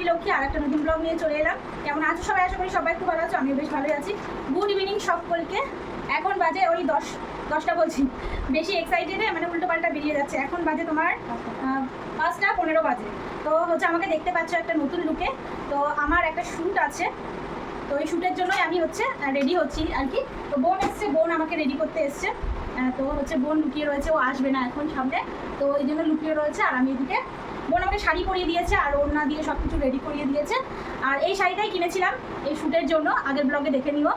আমি লক্ষ্মী আর একটা নতুন ব্লগ নিয়ে চলে এলাম। কেমন আছো সবাই? আশা করি সবাই খুব ভালো আছো, আমিও বেশ ভালোই আছি। গুড ইভিনিং সকলকে। এখন বাজে ওই 10টা বলছি, বেশি এক্সাইটেডে মানে উল্টো পাল্টা বেরিয়ে যাচ্ছে। এখন বাজে তোমার 5:15 বাজে। তো হচ্ছে আমাকে দেখতে পাচ্ছ একটা নতুন লুকে। তো আমার একটা শ্যুট আছে, তো এই শ্যুটের জন্যই আমি হচ্ছে রেডি হচ্ছি আর কি। তো বোন এসছে, বোন আমাকে রেডি করতে এসছে। তো হচ্ছে বোন লুকিয়ে রয়েছে, ও আসবে না এখন সামনে, তো এই জন্য লুকিয়ে রয়েছে। আর আমি এদিকে বোন আমাকে শাড়ি পরিয়ে দিয়েছে আর ওড়না দিয়ে সব কিছু রেডি করিয়ে দিয়েছে। আর এই শাড়িটাই কিনেছিলাম এই শ্যুটের জন্য, আগের ব্লগে দেখে নিও।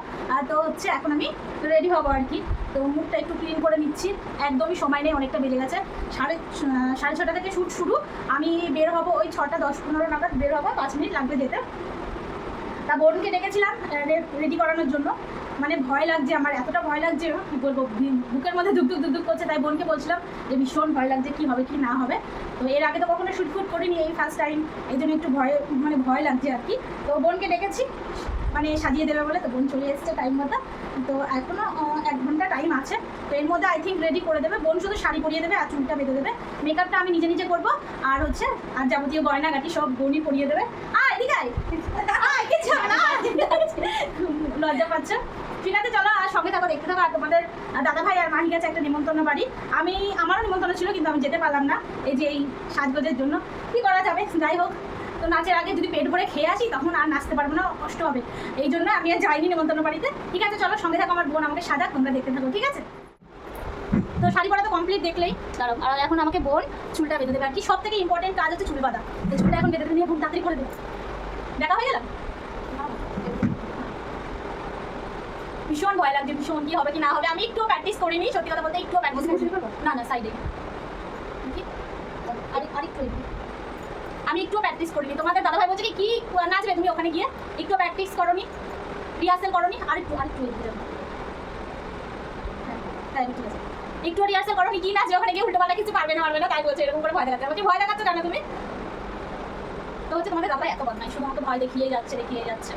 তো হচ্ছে এখন আমি রেডি হবো আর কি। তো মুখটা একটু ক্লিন করে নিচ্ছি, একদমই সময় নেই, অনেকটা বেজে গেছে। 6:30 থেকে শ্যুট শুরু। আমি বের হবো ওই 6:10-15 নাগাদ বের হবো, 5 মিনিট লাগবে যেতে। তা বোনকে ডেকেছিলাম রেডি করানোর জন্য। মানে ভয় লাগছে আমার, এতটা ভয় লাগছে কী বলবো, বুকের মধ্যে ধুক ধুক করছে। তাই বোনকে বলছিলাম যে ভীষণ ভয় লাগছে, কী হবে কি না হবে। তো এর আগে তো কখনো শ্যুট করিনি, এই ফার্স্ট টাইম, এই জন্য একটু ভয় লাগছে আর কি। তো বোনকে ডেকেছি মানে সাজিয়ে দেবে বলে, তো বোন চলে এসছে টাইম মতো। তো এখনও 1 ঘন্টা টাইম আছে, তো এর মধ্যে আই থিঙ্ক রেডি করে দেবে। বোন শুধু শাড়ি পরিয়ে দেবে আর চুলটা বেঁধে দেবে, মেকআপটা আমি নিজে করবো। আর হচ্ছে আর যাবতীয় গয়নাগাটি সব বোনই পরিয়ে দেবে। এদিকে কিছু না, লজ্জা পাচ্ছ। ঠিক আছে চলো, আর সঙ্গে থাকো, দেখতে থাকো। আর তোমাদের দাদাভাই আর মাহি গেছে একটা নিমন্ত্রণ বাড়ি, আমারও নিমন্ত্রণ ছিল কিন্তু আমি যেতে পারলাম না এই যে এই সাজগোজের জন্য। কী করা যাবে, যাই হোক। তো নাচের আগে যদি পেট ভরে খেয়ে আসি তখন আর নাচতে পারবো না, কষ্ট হবে। এই জন্য আমি আর যাইনি নিমন্ত্রণ বাড়িতে। ঠিক আছে চলো, সঙ্গে থাকো, আমার বোন আমাকে সাজাক, তোমরা দেখতে থাকো, ঠিক আছে? তো শাড়ি পরা তো কমপ্লিট দেখলেই, দাঁড়াও। আর এখন আমাকে বোন চুলটা বেঁধে দেবে আর কি। সব থেকে ইম্পর্টেন্ট কাজ হচ্ছে চুল বাঁধা। তো চুলটা এখন বেঁধে নিয়ে খুব তাড়াতাড়ি করে দেবে। দেখা হয়ে গেলাম, ভীষণ ভয় লাগছে, ভীষণ কী হবে কি না হবে। আমি একটুও প্র্যাকটিস করিনি, সত্যি কথা বলতে একটুও প্র্যাকটিস করিনি। না সাইডে আরেকটু, আমি একটুও প্র্যাকটিস করিনি। তোমাদের দাদাভাই বলছে কি নাচবে তুমি ওখানে গিয়ে, একটু প্র্যাকটিস করোনি, রিহার্সেল করোনি। আরেকটু হ্যাঁ ঠিক আছে, একটু রিহার্সেল করোনি, কি নাচবে ওখানে গিয়ে, উল্টো পাল্টা কিছু পারবে না তাই বলছে এরকম করে ভয় দেখাচ্ছে। আমাকে ভয় দেখাচ্ছ কেন তুমি? তো হচ্ছে তোমাদের দাদাভাই এত বদমাই, শুধু আমাকে ভয় দেখিয়ে যাচ্ছে।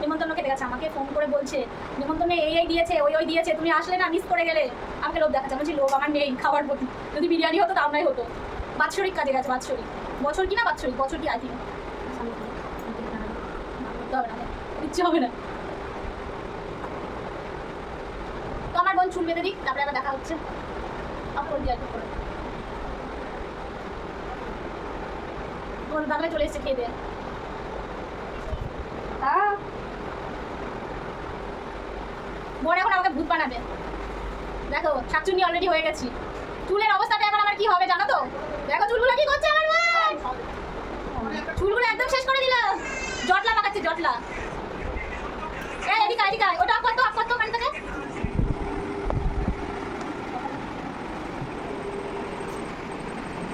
নিমন্ত্রণকে দেখাচ্ছে, আমাকে ফোন করে বলছে নিমন্ত্রণে এই দিয়েছে, ওই দিয়েছে, তুমি আসলে না, মিস করে গেলে। আমাকে লোভ দেখাচ্ছে, বলছি লোভ আমার নেই খাওয়ার প্রতি। যদি বিরিয়ানি হতো তাও নাই হতো। বাৎসরিক কাজে গেছে, বাৎসরিক বছর কি আই থিঙ্ক। ইচ্ছে হবে না। তো আমার বোন চুল বেঁধে দিক, তারপরে আবার দেখা হচ্ছে। বোন দাদাভাই চলে এসেছে খেয়ে দিয়ে। বোন এখন আমাকে ভূত বানাবে, দেখো শাকচুন্নি অলরেডি হয়ে গেছি। চুলের অবস্থাটা এখন আমার কি হবে জানো তো? দেখো চুলগুলো কি করছে আমার বোন, চুলগুলো একদম শেষ করে দিল। জটলা লাগাচ্ছে, জটলা। এদিকে ওটা অফ করতো ওখান থেকে।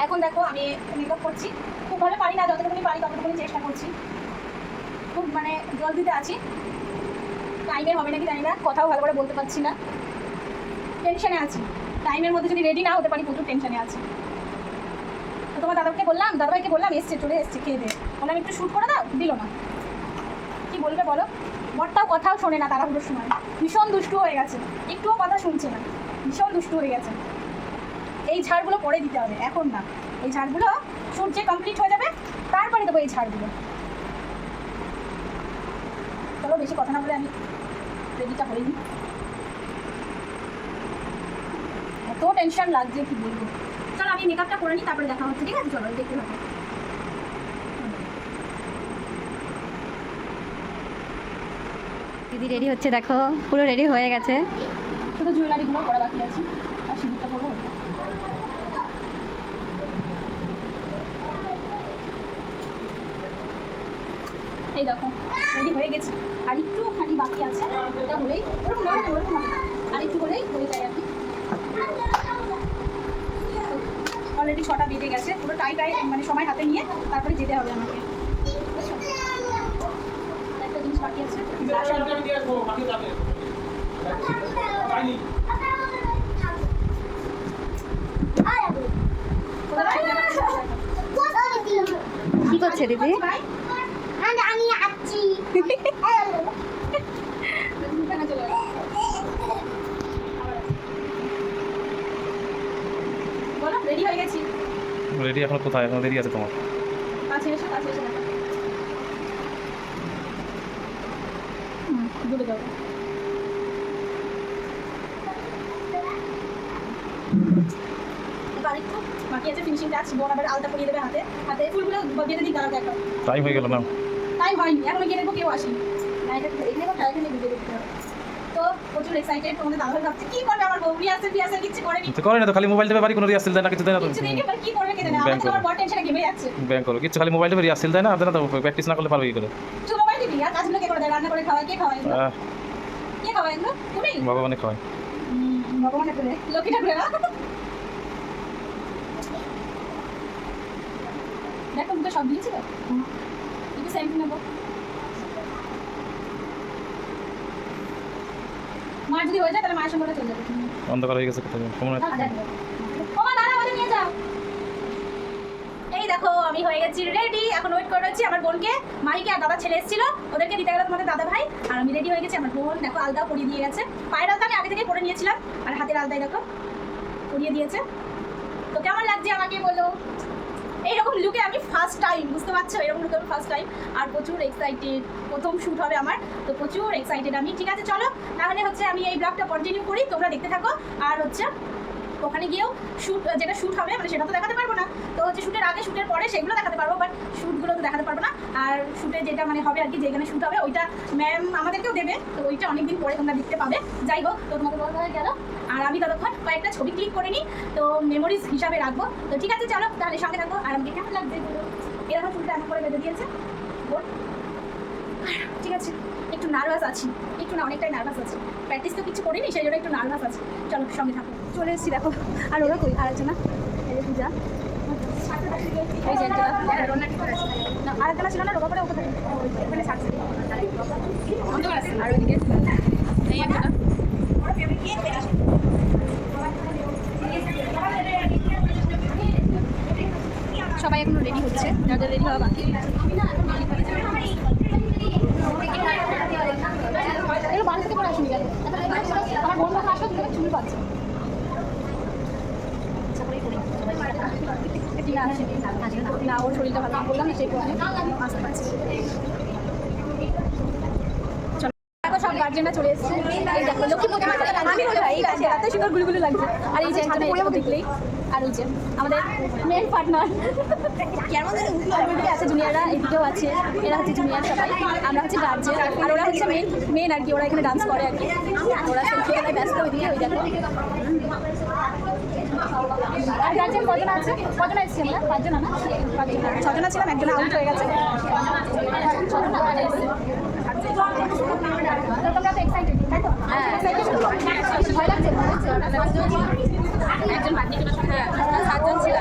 এখন দেখো আমি মেকআপ করছি, খুব ভালো পারি না, যতটুকুনি পারি ততটুকুনি চেষ্টা করছি। খুব মানে জলদিতে আছি, টাইমে হবে নাকি জানি না, কথাও ভালো করে বলতে পারছি না, টেনশনে আছি। টাইমের মধ্যে যদি রেডি না হতে পারি প্রচুর টেনশনে আছি। তো তোমার দাদাভাইকে বললাম চলে এসছে খেয়ে দিয়ে, বললাম একটু শ্যুট করে দাও, দিল না। কি বলবে বলো, বরটাও কথাও শোনে না তাড়াহুড়োর সময়, ভীষণ দুষ্টু হয়ে গেছে, একটুও কথা শুনছে না, ভীষণ দুষ্টু হয়ে গেছে। এই ঝাড়গুলো পরে দিতে হবে, এখন না। এই ঝাড়গুলো শ্যুট যে কমপ্লিট হয়ে যাবে তারপরে দেবো এই ঝাড়গুলো। চলো বেশি কথা না বলে আমি রেডিটা করে নিই, এত টেনশন লাগছে কি বলবো। চলো আমি মেকআপটা করে নিই, তারপরে দেখা হচ্ছে, ঠিক আছে? চলো দেখতে থাকো। দিদি রেডি হচ্ছে, দেখো পুরো রেডি হয়ে গেছে। শুধু জুয়েলারিগুলো পরা বাকি আছে, আর সিঁদুরটা পরবো। এই দেখো রেডি হয়ে গেছি, আর একটু খালি বাকি আছে, এটা হলেই আর একটু হলেই হয়ে যায় আর কি। অলরেডি 6টা বেজে গেছে, পুরো টাইট মানে সময় হাতে নিয়ে তারপরে যেতে হবে আমাকে। একটা জিনিস বাকি আছে, কি করছে দিদি? আমি আছি। রেডি হয়ে গেছি। রেডি এখন কোথায়? এখন রেডি আছে তোমার? কাছে এসো দূরে যাবো। এবার একটু বাকি আছে ফিনিশিং টাচ, বোন আবার আলতা পরিয়ে দেবে হাতে হাতে ফুলগুলো বেঁধে দিই দাঁড়াতে একবার। টাইম হয়ে গেল না? টাইম হয়নি, এখনো গিয়ে দেখবো কেউ আসেনি না, এটা এখানে খেলাখালি ভিডিও দেখতে হবে। তো প্রচুর এক্সাইটেড, তোমাদের দাদা ভাবছে কি করবে আমার বউ, রিহার্সাল কিছু করেনি, তো করে না তো, খালি মোবাইল দেবে, বাড়ি কোনো রিহার্সেল দেয় না, কিছু দেয় না তো। কিছু দেখে কি করবে কে জানে, ব্যাংক আমাদের আমার বড় টেনশনে ঘেমে যাচ্ছে। ব্যাংক করো কিছু, খালি মোবাইল দেবে, রিহার্সেল দেয় না, দেয় না তো, প্র্যাকটিস না করলে পারবে কি করে? শুধু মোবাইল টিভি আর কাজগুলো কে করে দেয়, রান্না করে খাওয়ায় কে খাওয়ায় এগুলো? কে খাওয়ায় এগুলো? তুমি? ভগবানে খাওয়ায়। ভগবানের করে লক্ষ্মী ঠাকুরেরা। দেখো মুখে সব দিয়েছি তো, একটু সেলফি নেবো। মার যদি হয়ে যায় তাহলে মায়ের সঙ্গে চলে যাবে। অন্ধকার হয়ে গেছে কোথায় সময়। ওমা দাঁড়া, ওদের নিয়ে যাও। এই দেখো আমি হয়ে গেছি রেডি, এখন ওয়েট করে রয়েছি আমার বোনকে, মাহিকে আর দাদা ছেলে এসেছিল, ওদেরকে দিতে গেল তোমাদের দাদা ভাই, আর আমি রেডি হয়ে গেছি। আমার বোন দেখো আলতাও পরিয়ে দিয়ে গেছে, পায়ের আলতা আমি আগে থেকে পরে নিয়েছিলাম, আর হাতের আলতাই দেখো পরিয়ে দিয়েছে। তো কেমন লাগছে আমাকে বলো? এইরকম লুকে আমি ফার্স্ট টাইম, বুঝতে পারছো, এরকম লুকে আমি ফার্স্ট টাইম, আর প্রচুর এক্সাইটেড, প্রথম শ্যুট হবে আমার, তো প্রচুর এক্সাইটেড আমি। ঠিক আছে চলো তাহলে হচ্ছে আমি এই ব্লগটা কন্টিনিউ করি, তোমরা দেখতে থাকো। আর হচ্ছে ওখানে গিয়েও শ্যুট, যেটা শ্যুট হবে মানে সেটা তো দেখাতে পারবো না, তো হচ্ছে শ্যুটের আগে শ্যুটের পরে সেগুলো দেখাতে পারবো, বাট শ্যুটগুলো তো দেখাতে পারবো না। আর শ্যুটে যেটা মানে হবে আর কি, যেখানে শ্যুট হবে ওইটা ম্যাম আমাদেরকেও দেবে, তো ওইটা অনেকদিন পরে তোমরা দেখতে পাবে। যাই হোক, তো তোমাকে বলা হয়ে গেল, আর আমি ততক্ষণ কয়েকটা ছবি ক্লিক করে নিই, তো মেমোরিজ হিসাবে রাখবো। তো ঠিক আছে চলো তাহলে সঙ্গে থাকবো। আর আমাকে কেমন লাগছে এরকম চুলটা এমন করে বেঁধে দিয়েছে বোন। ঠিক আছে একটু নার্ভাস আছি, একটু না অনেকটাই নার্ভাস আছি, প্র্যাকটিস তো কিছু করিনি সেই জন্য একটু নার্ভাস আছি। চলো সঙ্গে থাকো। চলে এসেছি দেখো, আর ওরা কই আর আছে না, এই যে পূজা, এই যে একটা না আর একটা ছিল না, রোগা করে ওখানে ওখানে ছাড়ছে, আর ওইদিকে এই একটা সবাই এখনো রেডি হচ্ছে, যাদের রেডি হওয়া বাকি। এগুলো বাড়ি থেকে পরে আসুন, আমার বোন বাবা আসো, তুমি চুল পাচ্ছে না, ওর শরীরটা ভালো, আমি বললাম না সেই কারণে আসতে পারছি। দেখো সব গার্জেনরা চলে এসেছে, এই দেখো লক্ষ্মী প্রতিমা আমি বলে এই গাছে এত সুন্দর গুলগুলো লাগছে, আর এই যে একজন এরকম দেখলেই, আর ওই যে আমাদের মেন পার্টনার আছে, জুনিয়ররা এদিকেও আছে, এরা হচ্ছে জুনিয়র সবাই, আমরা হচ্ছে গার্জেন, আর ওরা হচ্ছে মেন আর কি, ওরা এখানে ডান্স করে আর কি, ওরা সেলফি তোলায় ব্যস্ত, ওইদিকে ওই দেখো। আর গার্জেন কজন আছে, কজন এসেছি আমরা? পাঁচজন না, ছজনা ছিলাম, একজন আউট হয়ে গেছে, তোমরা তো এক্সাইটেড তাই তো? ভয় লাগছে, একজন বাদ দিয়ে সাতজন ছিল।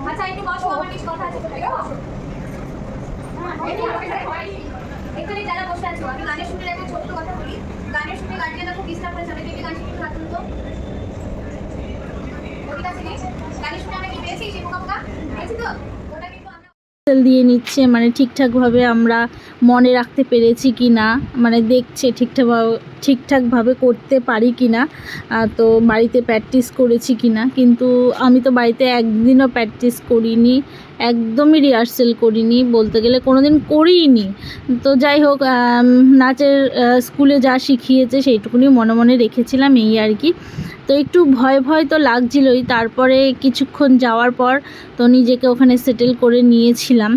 আচ্ছা একটু বসো, আমার কিছু কথা আছে, এখানে যারা বসে আছো, আমি গানের শুনে একটা ছোট্ট কথা বলি। গানের শুনে গার্জিয়ানরা খুব ডিস্টার্ব করেছে, আমি গান শুনতে থাকুন তো গানের শুনে আমরা কি পেয়েছি, সেই মোকামোকা পেয়েছি তো, ওটা কিন্তু আমরা দিয়ে নিচ্ছে, মানে ঠিকঠাকভাবে আমরা মনে রাখতে পেরেছি কি না, মানে দেখছে ঠিকঠাকভাবে করতে পারি কি না, তো বাড়িতে প্র্যাকটিস করেছি কি না। কিন্তু আমি তো বাড়িতে একদিনও প্র্যাকটিস করিনি, একদমই রিহার্সেল করিনি, বলতে গেলে কোনো দিন করিনি। তো যাই হোক, নাচের স্কুলে যা শিখিয়েছে সেইটুকুনি মনে মনে রেখেছিলাম, এই আর কি। তো একটু ভয় তো লাগছিলই, তারপরে কিছুক্ষণ যাওয়ার পর তো নিজেকে ওখানে সেটেল করে নিয়েছিলাম।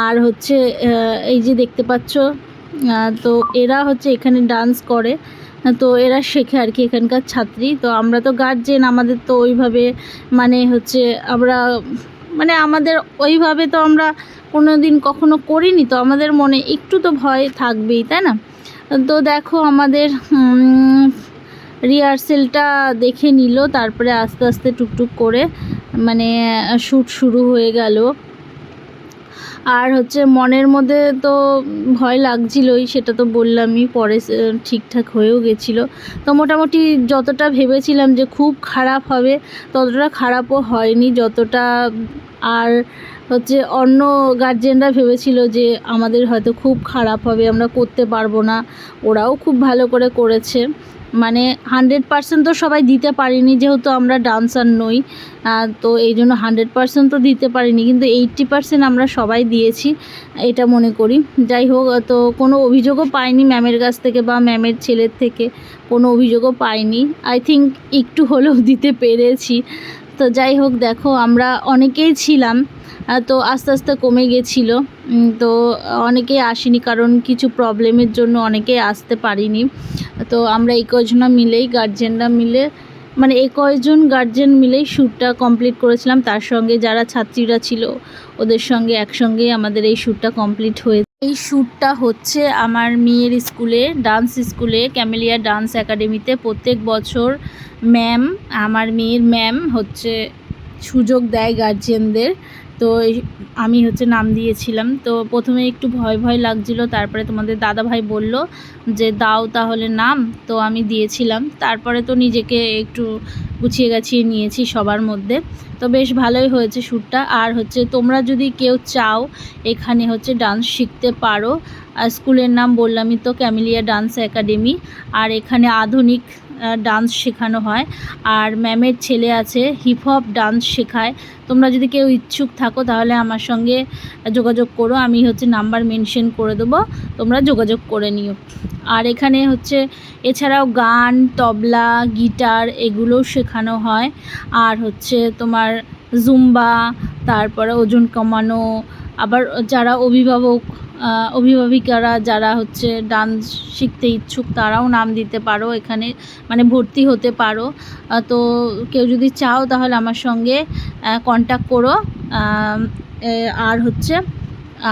আর হচ্ছে এই যে দেখতে পাচ্ছ, তো এরা হচ্ছে এখানে ডান্স করে, তো এরা শেখে আর কি, এখানকার ছাত্রী। তো আমরা তো গার্জেন, আমাদের তো ওইভাবে মানে হচ্ছে আমরা মানে আমাদের ওইভাবে তো আমরা কোনো দিন কখনো করিনি, তো আমাদের মনে একটু তো ভয় থাকবেই, তাই না? তো দেখো আমাদের রিহার্সেলটা দেখে নিল, তারপরে আস্তে আস্তে টুকটুক করে মানে শ্যুট শুরু হয়ে গেল। আর হচ্ছে মনের মধ্যে তো ভয় লাগছিলই, সেটা তো বললামই, পরে ঠিকঠাক হয়েও গেছিলো। তো মোটামুটি যতটা ভেবেছিলাম যে খুব খারাপ হবে, ততটা খারাপও হয়নি, যতটা আর হচ্ছে অন্য গার্জেনরা ভেবেছিল যে আমাদের হয়তো খুব খারাপ হবে, আমরা করতে পারবো না। ওরাও খুব ভালো করে করেছে, মানে 100% তো সবাই দিতে পারিনি যেহেতু আমরা ডান্সার নই, তো এই জন্য 100% তো দিতে পারিনি, কিন্তু 80% আমরা সবাই দিয়েছি এটা মনে করি। যাই হোক, তো কোনো অভিযোগও পাইনি ম্যামের কাছ থেকে বা ম্যামের ছেলের থেকে, কোনো অভিযোগও পাইনি। আই থিঙ্ক একটু হলেও দিতে পেরেছি। তো যাই হোক, দেখো আমরা অনেকেই ছিলাম, তো আস্তে আস্তে কমে গেছিলো। তো অনেকেই আসেনি কারণ কিছু প্রবলেমের জন্য অনেকেই আসতে পারিনি। তো আমরা এই কয়জনা মিলেই গার্জেনরা মিলে, মানে এই কয়জন গার্জেন মিলেই শ্যুটটা কমপ্লিট করেছিলাম। তার সঙ্গে যারা ছাত্রীরা ছিল ওদের সঙ্গে একসঙ্গেই আমাদের এই শ্যুটটা কমপ্লিট হয়েছে। এই শ্যুটটা হচ্ছে আমার মেয়ের স্কুলে, ডান্স স্কুলে, ক্যামেলিয়া ডান্স একাডেমিতে প্রত্যেক বছর ম্যাম, আমার মেয়ের ম্যাম হচ্ছে সুযোগ দেয় গার্জেনদের। তো আমি হচ্ছে নাম দিয়েছিলাম। তো প্রথমে একটু ভয় ভয় লাগছিল, তারপরে তোমাদের দাদাভাই বলল যে দাও তাহলে নাম, তো আমি দিয়েছিলাম। তারপরে তো নিজেকে একটু গুছিয়ে গাছিয়ে নিয়েছি সবার মধ্যে। তো বেশ ভালোই হয়েছে শ্যুটটা। আর হচ্ছে তোমরা যদি কেউ চাও এখানে হচ্ছে ডান্স শিখতে পারো। আর স্কুলের নাম বললামই তো, ক্যামেলিয়া ডান্স একাডেমি। আর এখানে আধুনিক ডান্স শেখানো হয়। আর ম্যামের ছেলে আছে, হিপ হপ ডান্স শেখায়। তোমরা যদি কেউ ইচ্ছুক থাকো তাহলে আমার সঙ্গে যোগাযোগ করো, আমি হচ্ছে নাম্বার মেনশন করে দেবো, তোমরা যোগাযোগ করে নিও। আর এখানে হচ্ছে এছাড়াও গান, তবলা, গিটার এগুলোও শেখানো হয়। আর হচ্ছে তোমার জুম্বা, তারপরে ওজন কমানো। আবার যারা অভিভাবিকারা যারা হচ্ছে ডান্স শিখতে ইচ্ছুক তারাও নাম দিতে পারো এখানে, মানে ভর্তি হতে পারো। তো কেউ যদি চাও তাহলে আমার সঙ্গে কন্ট্যাক্ট করো। আর হচ্ছে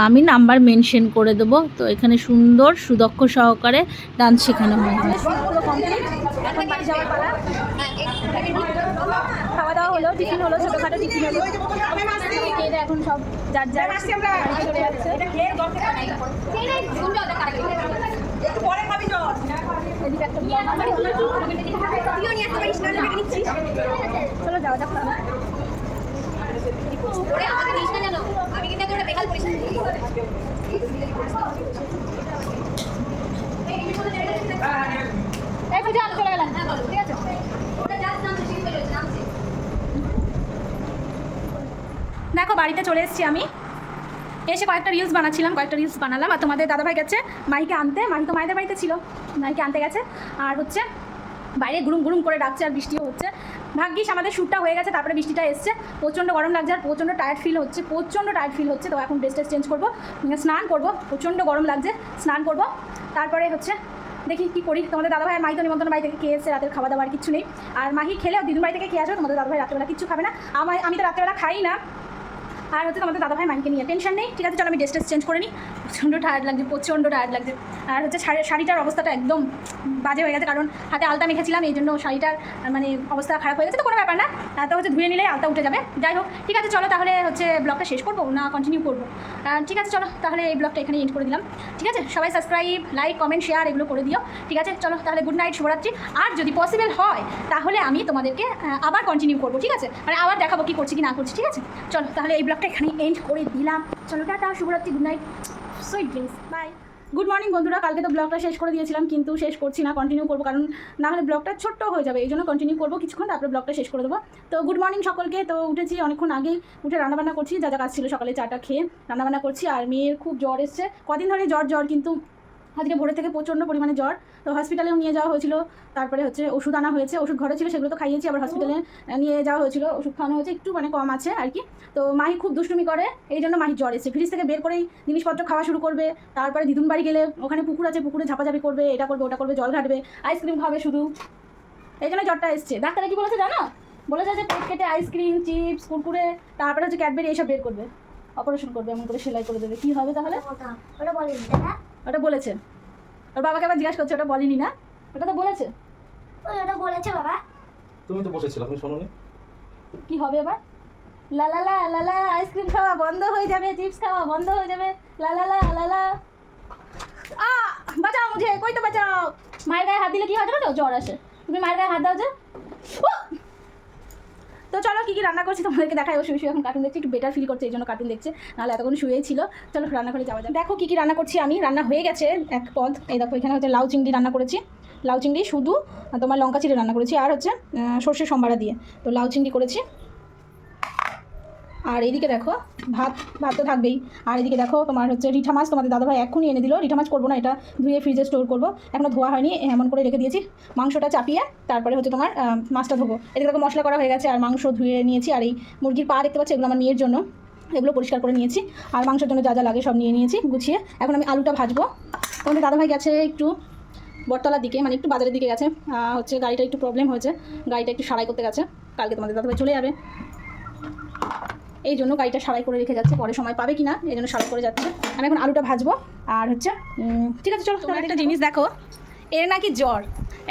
আমি নাম্বার মেনশন করে দেবো। তো এখানে সুন্দর সুদক্ষ সহকারে ডান্স শেখানো হয়। পুরো কমপ্লিট, এখন বাড়ি যাওয়ার পালা। খাওয়া দাওয়া হলো, টিফিন হলো, ছোটোখাটো টিফিন হলো। খেয়ে দিয়ে এখন সব যার যার বাড়ি চলে যাচ্ছে। এদিকে একটা চলো যাওয়া যাক। আমি কিন্তু একটা বেকাল পরিষ্কার এই বুঝে আমি চলে গেলাম, ঠিক আছে। দেখো বাড়িতে চলে এসেছি আমি, এসে কয়েকটা রিলস বানালাম। আর তোমাদের দাদাভাই গেছে মাহিকে আনতে, মাহি তো মায়েদের বাড়িতে ছিল, মাহিকে আনতে গেছে। আর হচ্ছে বাইরে গুড়ুম গুড়ুম করে ডাকছে, আর বৃষ্টিও হচ্ছে। ভাগ্যিস আমাদের শ্যুটটা হয়ে গেছে, তারপরে বৃষ্টিটা এসছে। প্রচণ্ড গরম লাগছে আর প্রচণ্ড টায়ার্ড ফিল হচ্ছে। তো এখন ড্রেস চেঞ্জ করবো, স্নান করবো। প্রচণ্ড গরম লাগছে, স্নান করবো। তারপরে হচ্ছে দেখি কী করি। তোমাদের দাদাভাই আর মাহি তো নিমন্ত্রণ বাড়ি থেকে খেয়ে এসে, রাতের খাওয়া দাওয়ার কিছু নেই। আর মাহি খেলেও দিদুন বাড়ি থেকে খেয়ে আসবে, তোমাদের দাদাভাই রাত্রেবেলা কিছু খাবে না। আমি তো রাত্রেবেলা খাই না। আর হচ্ছে তোমাদের দাদাভাই মাহিকে নিয়ে টেনশন নেই, ঠিক আছে। চলো আমি ড্রেস চেঞ্জ করে নিই, প্রচণ্ড টায়ার্ড লাগছে। আর হচ্ছে শাড়িটার অবস্থাটা একদম বাজে হয়ে গেছে, কারণ হাতে আলতা মেখেছিলাম, এই জন্য শাড়িটার মানে অবস্থা খারাপ হয়ে গেছে। তো কোনো ব্যাপার না, তো হচ্ছে ধুয়ে নিলে আলতা উঠে যাবে। যাই হোক, ঠিক আছে চলো তাহলে হচ্ছে ব্লগটা শেষ করবো না কন্টিনিউ করবো? ঠিক আছে চলো তাহলে এই ব্লগটা এখানে এন্ড করে দিলাম, ঠিক আছে। সবাই সাবস্ক্রাইব, লাইক, কমেন্ট, শেয়ার এগুলো করে দিও, ঠিক আছে। চলো তাহলে গুড নাইট, শুভরাত্রি। আর যদি পসিবল হয় তাহলে আমি তোমাদেরকে আবার কন্টিনিউ করবো, ঠিক আছে, মানে আবার দেখাবো কী করছি কি না করছি, ঠিক আছে। চলো তাহলে এই ব্লগটা এখানে এন্ড করে দিলাম। চলো টাটা, শুভরাত্রি, good night, sweet dreams, bye. Good morning বন্ধুরা। কালকে তো ব্লগটা শেষ করে দিয়েছিলাম, কিন্তু শেষ করছি না, কন্টিনিউ করবো, কারণ না হলে ব্লগটা ছোট্ট হয়ে যাবে। এই জন্য কন্টিনিউ করবো কিছুক্ষণ, তারপরে ব্লগটা শেষ করে দেবো। তো গুড মর্নিং সকলকে। তো উঠেছি অনেকক্ষণ আগেই, উঠে রান্নাবান্না করছি, যা যা কাজ ছিল সকালে চাটা খেয়ে রান্নাবান্না করছি। আর মেয়ের খুব জ্বর এসছে, কদিন ধরে জ্বর, কিন্তু আজকে ভোরে থেকে প্রচণ্ড পরিমাণে জ্বর। তো হসপিটালেও নিয়ে যাওয়া হয়েছিল, তারপরে হচ্ছে ওষুধ আনা হয়েছে, ওষুধ ঘরে ছিল সেগুলো তো খাইয়েছি, আবার হসপিটালে নিয়ে যাওয়া হয়েছিল, ওষুধ খাওয়ানো হয়েছে, একটু মানে কম আছে আর কি। তো মাহি খুব দুষ্টুমি করে, এই জন্য মাহি জ্বর এসেছে। ফ্রিজ থেকে বের করেই জিনিসপত্র খাওয়া শুরু করবে। তারপরে দিদুন বাড়ি গেলে ওখানে পুকুর আছে, পুকুরে ঝাপাঝাপি করবে, এটা করবে ওটা করবে, জল ঘাটবে, আইসক্রিম খাবে শুধু, এই জন্য জ্বরটা এসছে। ডাক্তারে কি বলেছে জানো? বলেছে যে পেট কেটে আইসক্রিম, চিপস, কুরকুরে, তারপরে হচ্ছে ক্যাডবেরি এইসব বের করবে, অপারেশন করবে, এমন করে সেলাই করে দেবে। কী হবে তাহলে? ওটা বলেন না, ওটা বলেছে। ওর বাবাকে আবার জিজ্ঞাসা করছে, ওটা বলিনি না? ওটা তো বলেছে। ওটা বলেছে বাবা। তুমি তো বসেছিলে, তুমি শোনোনি? কি হবে এবার? লা আইসক্রিম খাওয়া বন্ধ হয়ে যাবে, চিপস খাওয়া বন্ধ হয়ে যাবে, লা বাঁচাও মুঝে, কই তো বাঁচাও। মায়ের গায়ে হাত দিলে কি হয় জানো তো? জ্বর আসে। তুমি মায়ের গায়ে হাত দাও যে, তো চলো কী কী রান্না করছি তোমাদেরকে দেখায়। ও শুয়ে শুয়ে এখন কার্টুন দেখছি, একটু বেটার ফিল করছে এই জন্য কার্টুন দেখছে, নাহলে এতক্ষণ শুয়েই ছিল। চলো রান্না করে যাওয়া যায়। দেখো কী কী রান্না করছি আমি। রান্না হয়ে গেছে এক পদ। এই দেখো এখানে হচ্ছে লাউ চিংড়ি রান্না করেছি, লাউ চিংড়ি শুধু তোমার লঙ্কা চিড়ে রান্না করেছি, আর হচ্ছে সর্ষে সম্বারা দিয়ে। তো লাউ চিংড়ি করেছি। আর এইদিকে দেখো ভাত তো থাকবেই। আর এদিকে দেখো তোমার হচ্ছে রিঠা মাছ, তোমাদের দাদাভাই এক্ষুনি এনে দিল। রিঠা মাছ করবো না, এটা ধুয়ে ফ্রিজে স্টোর করবো, এখনও ধোয়া হয়নি, এমন করে রেখে দিয়েছি। মাংসটা চাপিয়ে তারপরে হচ্ছে তোমার মাছটা ধোবো। এদিকে দেখো মশলা করা হয়ে গেছে, আর মাংস ধুয়ে নিয়েছি। আর এই মুরগির পা দেখতে পাচ্ছি, এগুলো আমার মেয়ের জন্য, এগুলো পরিষ্কার করে নিয়েছি। আর মাংসের জন্য যা যা লাগে সব নিয়ে নিয়েছি গুছিয়ে। এখন আমি আলুটা ভাজবো। তোমাদের দাদাভাই গেছে একটু বটতলার দিকে, মানে একটু বাজারের দিকে গেছে, হচ্ছে গাড়িটা একটু প্রবলেম হয়েছে, গাড়িটা একটু সারাই করতে গেছে। কালকে তোমাদের দাদাভাই চলে যাবে, এই জন্য গাড়িটা সারাই করে রেখে যাচ্ছে, পরে সময় পাবে কি না এই জন্য সারাই করে যাচ্ছে। আমি এখন আলুটা ভাজবো। আর হচ্ছে ঠিক আছে চলো, তোমার একটা জিনিস দেখো, এর নাকি জ্বর।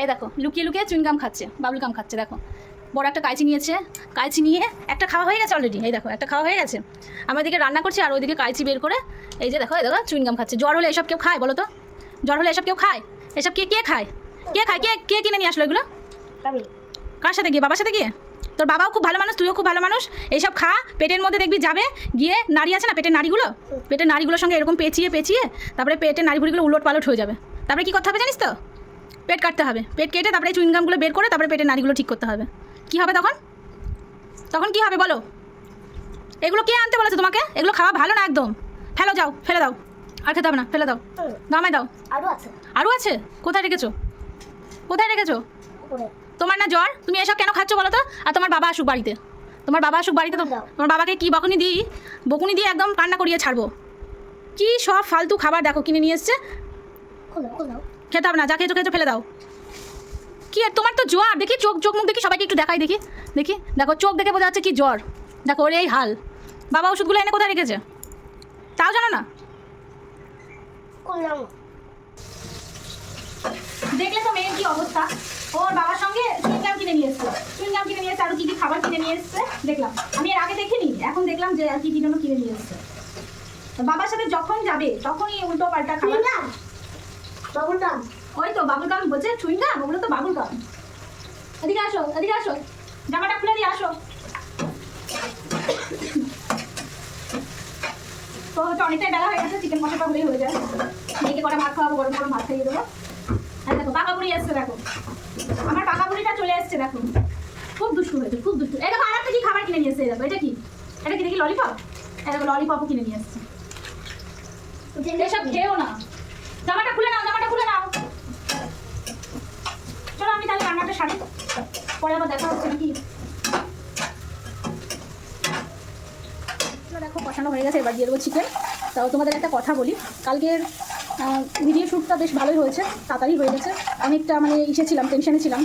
এই দেখো লুকিয়ে লুকিয়ে চুইংগাম খাচ্ছে, বাবুল গাম খাচ্ছে। দেখো বড় একটা কাঁচি নিয়েছে, কাঁচি নিয়ে একটা খাওয়া হয়ে গেছে অলরেডি। এই দেখো একটা খাওয়া হয়ে গেছে, আমি ওইদিকে রান্না করছি আর ওইদিকে কাঁচি বের করে এই যে দেখো চুইংগাম খাচ্ছে। জ্বর হলে এসব কেউ খায় বলো তো? জ্বর হলে এসব কেউ খায়? এসব কে খায়? কে কিনে নিয়ে আসলো এগুলো? কার সাথে গিয়ে? বাবার সাথে গিয়ে? তোর বাবাও খুব ভালো মানুষ, তুইও খুব ভালো মানুষ। এইসব খা, পেটের মধ্যে দেখবি যাবে, গিয়ে নাড়ি আছে না পেটের নাড়িগুলোর সঙ্গে এরকম পেঁচিয়ে তারপরে পেটের নাড়িগুলো উলট পালট হয়ে যাবে। তারপরে কী করতে হবে জানিস তো? পেট কাটতে হবে, পেট কেটে তারপরে চুইংগামগুলো বের করে তারপরে পেটের নাড়িগুলো ঠিক করতে হবে। কী হবে তখন কী হবে বলো? এগুলো কে আনতে বলেছে তোমাকে? এগুলো খাওয়া ভালো না একদম। ফেলে দাও, আর খেতে হবে না, ফেলে দাও, দামায় দাও। আরও আছে? কোথায় রেখেছো? তোমার না জ্বর, তুমি এসব কেন খাচ্ছ বলো তো? আর তোমার বাবা আসুক বাড়িতে, তো তোমার বাবাকে কি বকুনি দিয়ে একদম কান্না করিয়ে ছাড়বো। কি সব ফালতু খাবার দেখো কিনে নিয়ে এসছে। খেতে হবে না, যা খেয়েছো ফেলে দাও। কি আর তোমার তো জ্বর, দেখি চোখ মুখ দেখি, সবাইকে একটু দেখাই দেখি দেখো চোখ দেখে বোঝা যাচ্ছে কি জ্বর। দেখো ওর এই হাল। বাবা ওষুধগুলো এনে কোথায় রেখেছে তাও জানো না? দেখলে তো মেয়ের কি অবস্থা। ওর বাবার সঙ্গে চুইংগাম কিনে নিয়ে এসছে, আর কি খাবার কিনে নিয়ে এসছে দেখলাম। আমি এর আগে দেখিনি, এখন দেখলাম যে আর কি জন্য কিনে নিয়ে এসছে। বাবার সাথে যখন যাবে তখনই উল্টো পাল্টা খাবার। বাবুলগাম, ওই তো বাবুলগাম বলছে, চুইংগাম ওগুলো তো বাবুলগাম। এদিকে আসো, জামাটা খুলে দিয়ে আসো। তো হচ্ছে অনেকটাই বেলা হয়ে গেছে, চিকেন মশলাটা হলেই হয়ে যায়। মেয়েকে কটা ভাত খাওয়াবো, গরম ভাত খাইয়ে দেবো। আর দেখো পাকা বুড়ি এসছে, দেখো আমার পাকা বুড়িটা চলে এসছে। দেখো খুব দুষ্টু হয়েছে, খুব দুষ্টু। এই দেখো আর একটা কি খাবার কিনে নিয়ে এসছে। দেখো এটা কি দেখি ললিপপ। এই দেখো ললিপপও কিনে নিয়ে এসছে। এসব খেয়েও না। জামাটা খুলে নাও। চলো আমি তাহলে রান্নাটা সারি, পরে আবার দেখা হচ্ছে নাকি। দেখো কষানো হয়ে গেছে, এবার দিয়ে দেবো চিকেন। তাও তোমাদের একটা কথা বলি, কালকের ভিডিও শ্যুটটা বেশ ভালোই হয়েছে, তাড়াতাড়ি হয়ে গেছে। অনেকটা মানে টেনশনে ছিলাম,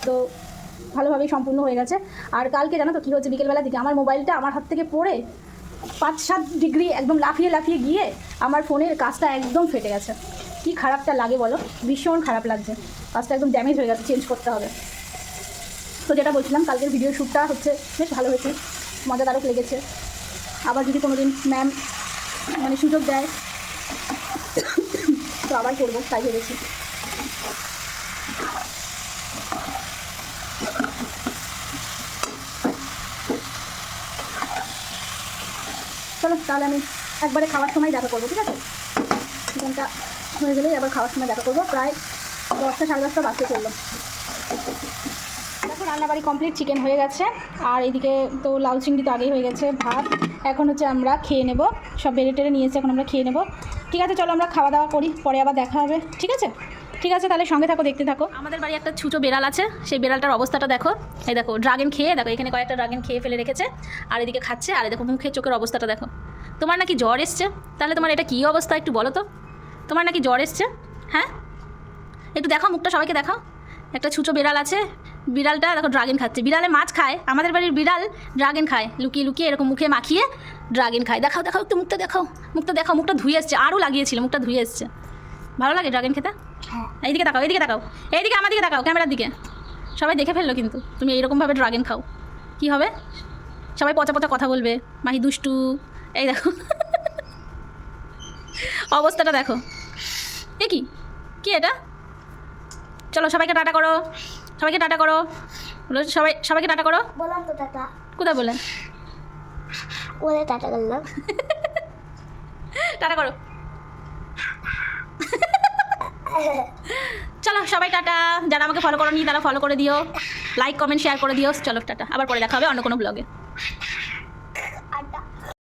তো ভালোভাবেই সম্পূর্ণ হয়ে গেছে। আর কালকে জানো তো কী হচ্ছে, বিকেলবেলার দিকে আমার মোবাইলটা আমার হাত থেকে পড়ে 5-7 ডিগ্রি একদম লাফিয়ে গিয়ে আমার ফোনের কাজটা একদম ফেটে গেছে। কি খারাপটা লাগে বলো, ভীষণ খারাপ লাগছে। কাজটা একদম ড্যামেজ হয়ে গেছে, চেঞ্জ করতে হবে। তো যেটা বলছিলাম, কালকের ভিডিও শ্যুটটা হচ্ছে বেশ ভালো হয়েছে, মজাদারক লেগেছে। আবার যদি কোনো দিন ম্যাম মানে সুযোগ দেয় তো আবার করবো, তাই ভেবেছি। চলো তাহলে আমি একবারে খাওয়ার সময় দেখা করবো, ঠিক আছে? চিকেনটা হয়ে গেলেই আবার খাওয়ার সময় দেখা করবো। প্রায় 10টা 10:30 বাজতে চললো। দেখো রান্নাবাড়ি কমপ্লিট, চিকেন হয়ে গেছে। আর এইদিকে তো লাউ চিংড়ি তো আগেই হয়ে গেছে, ভাত। এখন হচ্ছে আমরা খেয়ে নেব, সব বেড়ে টেড়ে নিয়েছে, এখন আমরা খেয়ে নেব। ঠিক আছে চলো আমরা খাওয়া দাওয়া করি, পরে আবার দেখা হবে, ঠিক আছে? তাহলে সঙ্গে থাকো, দেখতে থাকো। আমাদের বাড়ি একটা ছোটো বেড়াল আছে, সেই বেড়ালটার অবস্থাটা দেখো। এই দেখো ড্রাগন খেয়ে, দেখো এখানে কয়েকটা ড্রাগন খেয়ে ফেলে রেখেছে, আর এদিকে খাচ্ছে। আর দেখো মুখের চোখের অবস্থাটা দেখো। তোমার নাকি জ্বর এসছে, তাহলে তোমার এটা কী অবস্থা একটু বলো তো? তোমার নাকি জ্বর এসছে, হ্যাঁ? একটু দেখাও মুখটা, সবাইকে দেখাও। একটা ছুঁচো বিড়াল আছে, বিড়ালটা দেখো ড্রাগন খাচ্ছে। বিড়ালে মাছ খায়, আমাদের বাড়ির বিড়াল ড্রাগন খায়, লুকিয়ে এরকম মুখে মাখিয়ে ড্রাগন খায়। দেখাও একটু মুখটা দেখাও, মুখটা ধুয়ে এসছে, আরও লাগিয়েছিল, মুখটা ধুয়ে এসছে। ভালো লাগে ড্রাগন খেতে? এইদিকে তাকাও, এইদিকে আমার দিকে তাকাও, ক্যামেরার দিকে। সবাই দেখে ফেললো কিন্তু তুমি এইরকমভাবে ড্রাগন খাও, কি হবে? সবাই পচা কথা বলবে, মাহি দুষ্টু। এই দেখো অবস্থাটা দেখো। এ কি এটা? চলো সবাইকে টাটা করো, সবাইকে টাটা করো, সবাইকে টাটা করো। বললাম তো টাটা। কোথায় বলে ওদের টাটা করলাম। টাটা করো। চলো সবাই টাটা, যারা আমাকে ফলো করোনি তারা ফলো করে দিও, লাইক কমেন্ট শেয়ার করে দিও। চলো টাটা, আবার পরে দেখা হবে অন্য কোনো ব্লগে।